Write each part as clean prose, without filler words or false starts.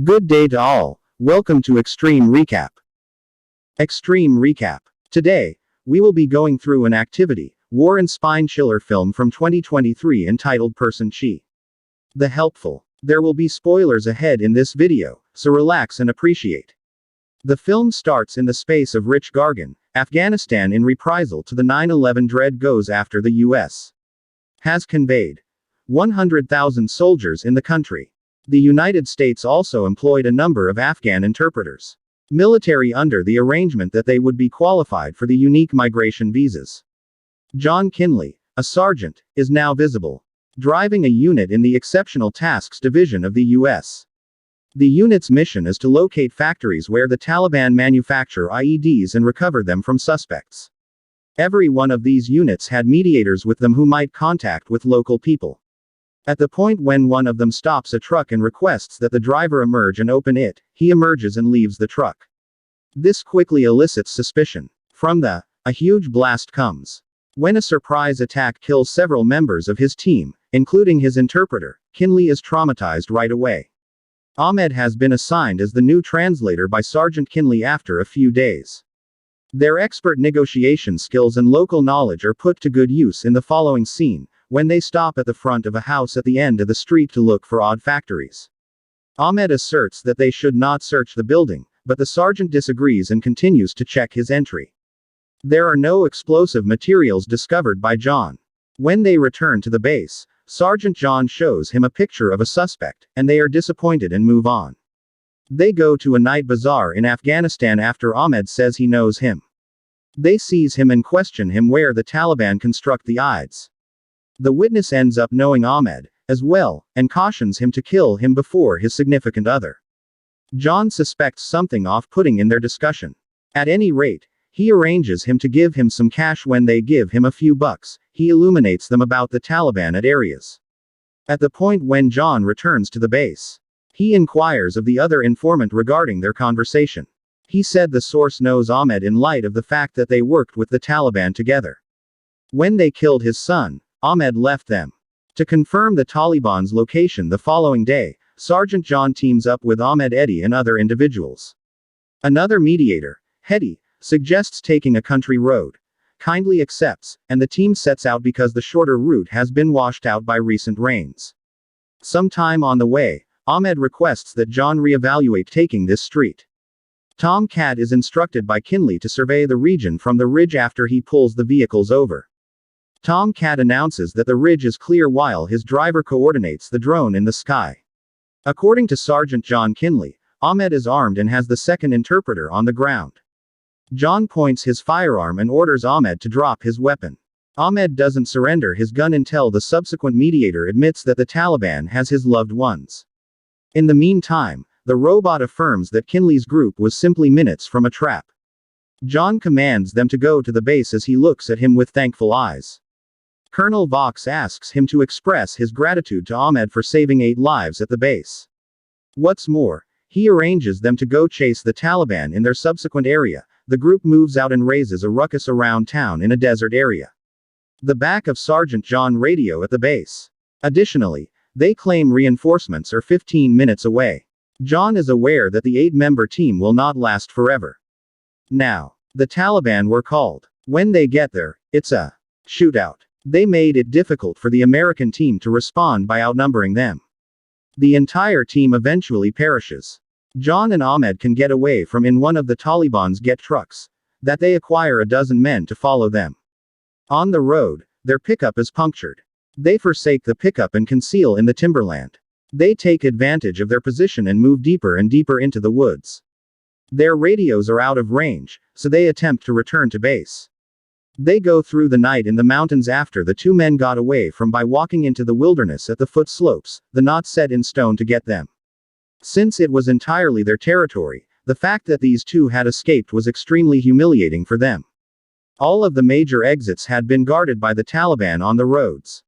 Good day to all. Welcome to Extreme Recap. Extreme Recap. Today, we will be going through an activity, war and spine chiller film from 2023 entitled Person Chi. The Helpful. There will be spoilers ahead in this video, so relax and appreciate. The film starts in the space of Rich Gargan, Afghanistan in reprisal to the 9/11 dread goes after the U.S. has conveyed 100,000 soldiers in the country. The United States also employed a number of Afghan interpreters. Military under the arrangement that they would be qualified for the unique migration visas. John Kinley, a sergeant, is now visible, driving a unit in the Exceptional Tasks Division of the U.S. The unit's mission is to locate factories where the Taliban manufacture IEDs and recover them from suspects. Every one of these units had mediators with them who might contact with local people. At the point when one of them stops a truck and requests that the driver emerge and open it, he emerges and leaves the truck. This quickly elicits suspicion. From a huge blast comes. When a surprise attack kills several members of his team, including his interpreter, Kinley is traumatized right away. Ahmed has been assigned as the new translator by Sergeant Kinley after a few days. Their expert negotiation skills and local knowledge are put to good use in the following scene, when they stop at the front of a house at the end of the street to look for odd factories. Ahmed asserts that they should not search the building, but the sergeant disagrees and continues to check his entry. There are no explosive materials discovered by John. When they return to the base, Sergeant John shows him a picture of a suspect, and they are disappointed and move on. They go to a night bazaar in Afghanistan after Ahmed says he knows him. They seize him and question him where the Taliban construct the IEDs. The witness ends up knowing Ahmed, as well, and cautions him to kill him before his significant other. John suspects something off-putting in their discussion. At any rate, he arranges him to give him some cash. When they give him a few bucks, he illuminates them about the Taliban at areas. At the point when John returns to the base, he inquires of the other informant regarding their conversation. He said the source knows Ahmed in light of the fact that they worked with the Taliban together. When they killed his son, Ahmed left them. To confirm the Taliban's location the following day, Sergeant John teams up with Ahmed Eddy and other individuals. Another mediator, Hedy, suggests taking a country road. Kindly accepts, and the team sets out because the shorter route has been washed out by recent rains. Sometime on the way, Ahmed requests that John reevaluate taking this street. Tom Cat is instructed by Kinley to survey the region from the ridge after he pulls the vehicles over. Tom Cat announces that the ridge is clear while his driver coordinates the drone in the sky. According to Sergeant John Kinley, Ahmed is armed and has the second interpreter on the ground. John points his firearm and orders Ahmed to drop his weapon. Ahmed doesn't surrender his gun until the subsequent mediator admits that the Taliban has his loved ones. In the meantime, the robot affirms that Kinley's group was simply minutes from a trap. John commands them to go to the base as he looks at him with thankful eyes. Colonel Vox asks him to express his gratitude to Ahmed for saving 8 lives at the base. What's more, he arranges them to go chase the Taliban in their subsequent area. The group moves out and raises a ruckus around town in a desert area. The back of Sergeant John radio at the base. Additionally, they claim reinforcements are 15 minutes away. John is aware that the 8-member team will not last forever. Now, the Taliban were called. When they get there, it's a shootout. They made it difficult for the American team to respond by outnumbering them. The entire team eventually perishes. John and Ahmed can get away from in one of the Taliban's get trucks, that they acquire a dozen men to follow them. On the road, their pickup is punctured. They forsake the pickup and conceal in the timberland. They take advantage of their position and move deeper and deeper into the woods. Their radios are out of range, so they attempt to return to base. They go through the night in the mountains after the 2 men got away from by walking into the wilderness at the foot slopes, the not set in stone to get them. Since it was entirely their territory, the fact that these 2 had escaped was extremely humiliating for them. All of the major exits had been guarded by the Taliban on the roads.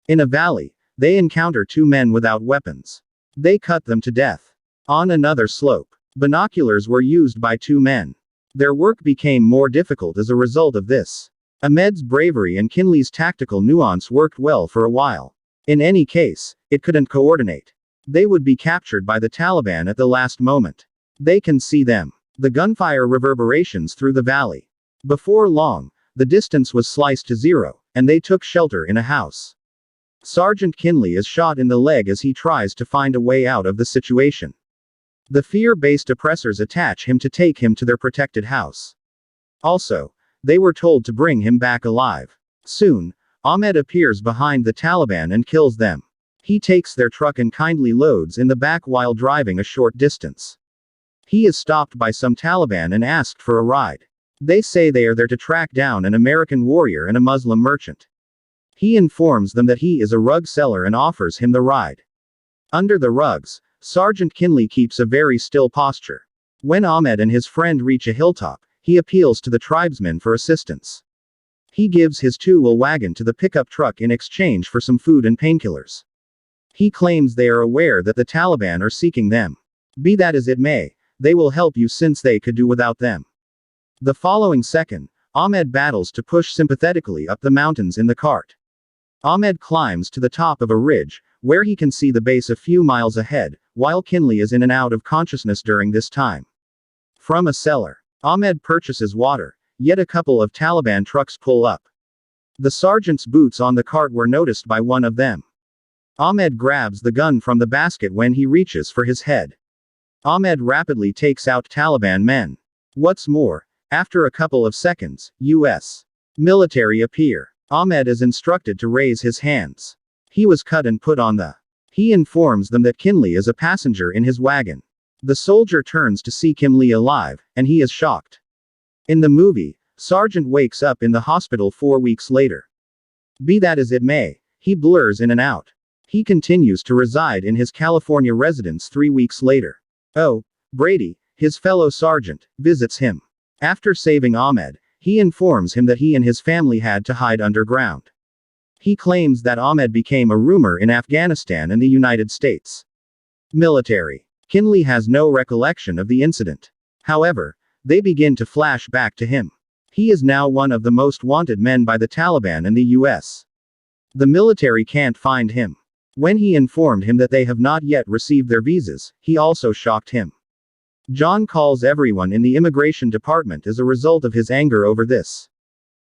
In a valley, they encounter 2 men without weapons. They cut them to death. On another slope, binoculars were used by 2 men. Their work became more difficult as a result of this. Ahmed's bravery and Kinley's tactical nuance worked well for a while. In any case, it couldn't coordinate. They would be captured by the Taliban at the last moment. They can see them. The gunfire reverberations through the valley. Before long, the distance was sliced to zero, and they took shelter in a house. Sergeant Kinley is shot in the leg as he tries to find a way out of the situation. The fear-based oppressors attach him to take him to their protected house. Also, they were told to bring him back alive. Soon, Ahmed appears behind the Taliban and kills them. He takes their truck and kindly loads in the back while driving a short distance. He is stopped by some Taliban and asked for a ride. They say they are there to track down an American warrior and a Muslim merchant. He informs them that he is a rug seller and offers him the ride. Under the rugs, Sergeant Kinley keeps a very still posture. When Ahmed and his friend reach a hilltop, he appeals to the tribesmen for assistance. He gives his two-wheel wagon to the pickup truck in exchange for some food and painkillers. He claims they are aware that the Taliban are seeking them. Be that as it may, they will help you since they could do without them. The following second, Ahmed battles to push sympathetically up the mountains in the cart. Ahmed climbs to the top of a ridge, where he can see the base a few miles ahead, while Kinley is in and out of consciousness during this time. From a cellar, Ahmed purchases water, yet a couple of Taliban trucks pull up. The sergeant's boots on the cart were noticed by one of them. Ahmed grabs the gun from the basket when he reaches for his head. Ahmed rapidly takes out Taliban men. What's more, after a couple of seconds, U.S. military appear. Ahmed is instructed to raise his hands. He was cut and put on the. He informs them that Kinley is a passenger in his wagon. The soldier turns to see Kinley alive, and he is shocked. In the movie, Sergeant wakes up in the hospital 4 weeks later. Be that as it may, he blurs in and out. He continues to reside in his California residence 3 weeks later. Oh, Brady, his fellow sergeant, visits him. After saving Ahmed, he informs him that he and his family had to hide underground. He claims that Ahmed became a rumor in Afghanistan and the United States. Military. Kinley has no recollection of the incident. However, they begin to flash back to him. He is now one of the most wanted men by the Taliban and the US. The military can't find him. When he informed him that they have not yet received their visas, he also shocked him. John calls everyone in the immigration department as a result of his anger over this.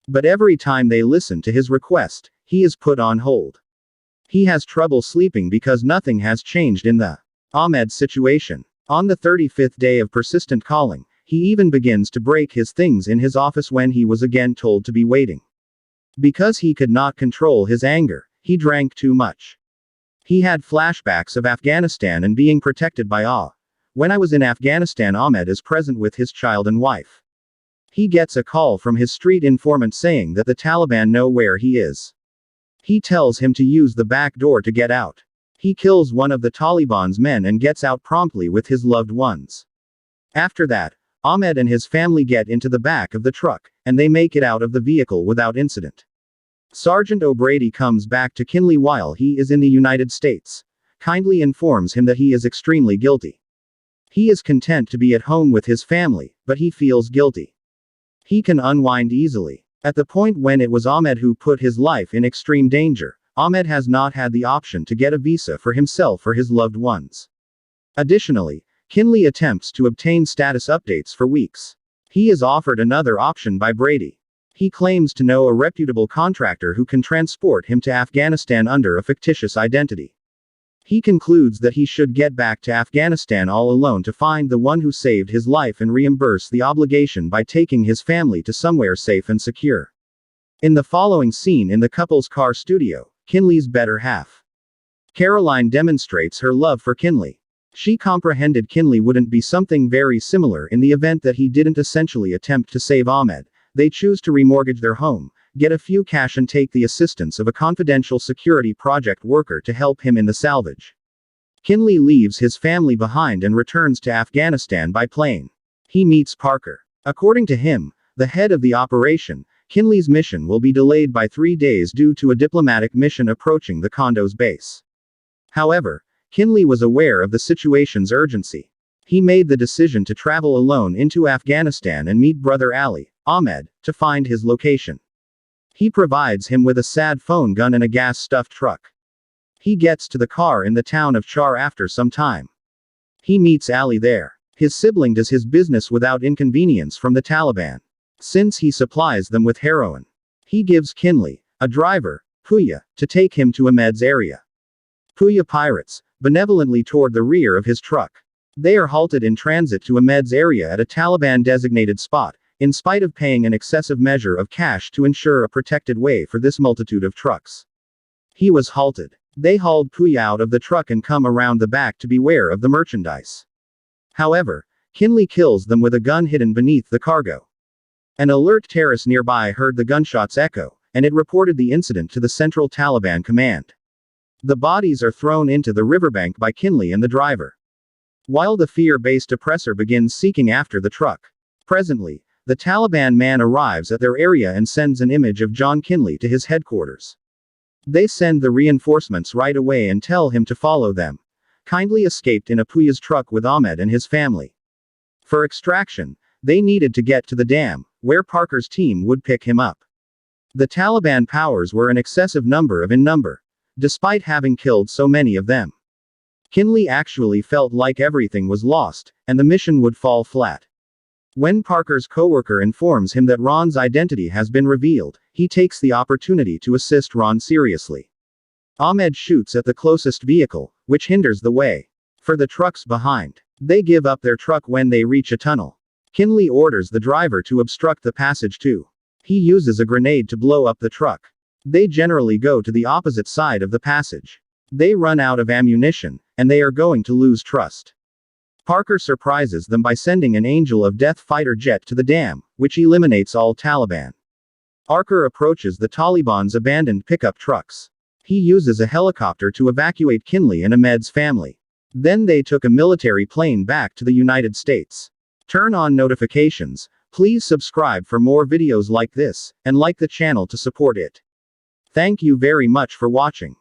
But every time they listen to his request, he is put on hold. He has trouble sleeping because nothing has changed in the Ahmed situation. On the 35th day of persistent calling, he even begins to break his things in his office when he was again told to be waiting. Because he could not control his anger, he drank too much. He had flashbacks of Afghanistan and being protected by Allah. When I was in Afghanistan, Ahmed is present with his child and wife. He gets a call from his street informant saying that the Taliban know where he is. He tells him to use the back door to get out. He kills one of the Taliban's men and gets out promptly with his loved ones. After that, Ahmed and his family get into the back of the truck, and they make it out of the vehicle without incident. Sergeant O'Brady comes back to Kinley while he is in the United States, kindly informs him that he is extremely guilty. He is content to be at home with his family, but he feels guilty. He can unwind easily. At the point when it was Ahmed who put his life in extreme danger, Ahmed has not had the option to get a visa for himself or his loved ones. Additionally, Kinley attempts to obtain status updates for weeks. He is offered another option by Brady. He claims to know a reputable contractor who can transport him to Afghanistan under a fictitious identity. He concludes that he should get back to Afghanistan all alone to find the one who saved his life and reimburse the obligation by taking his family to somewhere safe and secure. In the following scene in the couple's car studio, Kinley's better half, Caroline, demonstrates her love for Kinley. She comprehended Kinley wouldn't be something very similar in the event that he didn't essentially attempt to save Ahmed. They choose to remortgage their home, get a few cash and take the assistance of a confidential security project worker to help him in the salvage. Kinley leaves his family behind and returns to Afghanistan by plane. He meets Parker. According to him, the head of the operation, Kinley's mission will be delayed by 3 days due to a diplomatic mission approaching the condo's base. However, Kinley was aware of the situation's urgency. He made the decision to travel alone into Afghanistan and meet brother Ali, Ahmed, to find his location. He provides him with a sad phone gun and a gas-stuffed truck. He gets to the car in the town of Char after some time. He meets Ali there. His sibling does his business without inconvenience from the Taliban, since he supplies them with heroin. He gives Kinley, a driver, Puya, to take him to Ahmed's area. Puya pirates benevolently toward the rear of his truck. They are halted in transit to Ahmed's area at a Taliban-designated spot, in spite of paying an excessive measure of cash to ensure a protected way for this multitude of trucks. He was halted. They hauled Puya out of the truck and come around the back to beware of the merchandise. However, Kinley kills them with a gun hidden beneath the cargo. An alert terrace nearby heard the gunshots echo, and it reported the incident to the Central Taliban Command. The bodies are thrown into the riverbank by Kinley and the driver, while the fear-based oppressor begins seeking after the truck. Presently, the Taliban man arrives at their area and sends an image of John Kinley to his headquarters. They send the reinforcements right away and tell him to follow them. Kindly escaped in a Puya's truck with Ahmed and his family. For extraction, they needed to get to the dam, where Parker's team would pick him up. The Taliban powers were an excessive number in number, despite having killed so many of them. Kinley actually felt like everything was lost, and the mission would fall flat. When Parker's coworker informs him that Ron's identity has been revealed, he takes the opportunity to assist Ron seriously. Ahmed shoots at the closest vehicle, which hinders the way for the trucks behind. They give up their truck when they reach a tunnel. Kinley orders the driver to obstruct the passage too. He uses a grenade to blow up the truck. They generally go to the opposite side of the passage. They run out of ammunition, and they are going to lose trust. Parker surprises them by sending an Angel of Death fighter jet to the dam, which eliminates all Taliban. Parker approaches the Taliban's abandoned pickup trucks. He uses a helicopter to evacuate Kinley and Ahmed's family. Then they took a military plane back to the United States. Turn on notifications. Please subscribe for more videos like this, and like the channel to support it. Thank you very much for watching.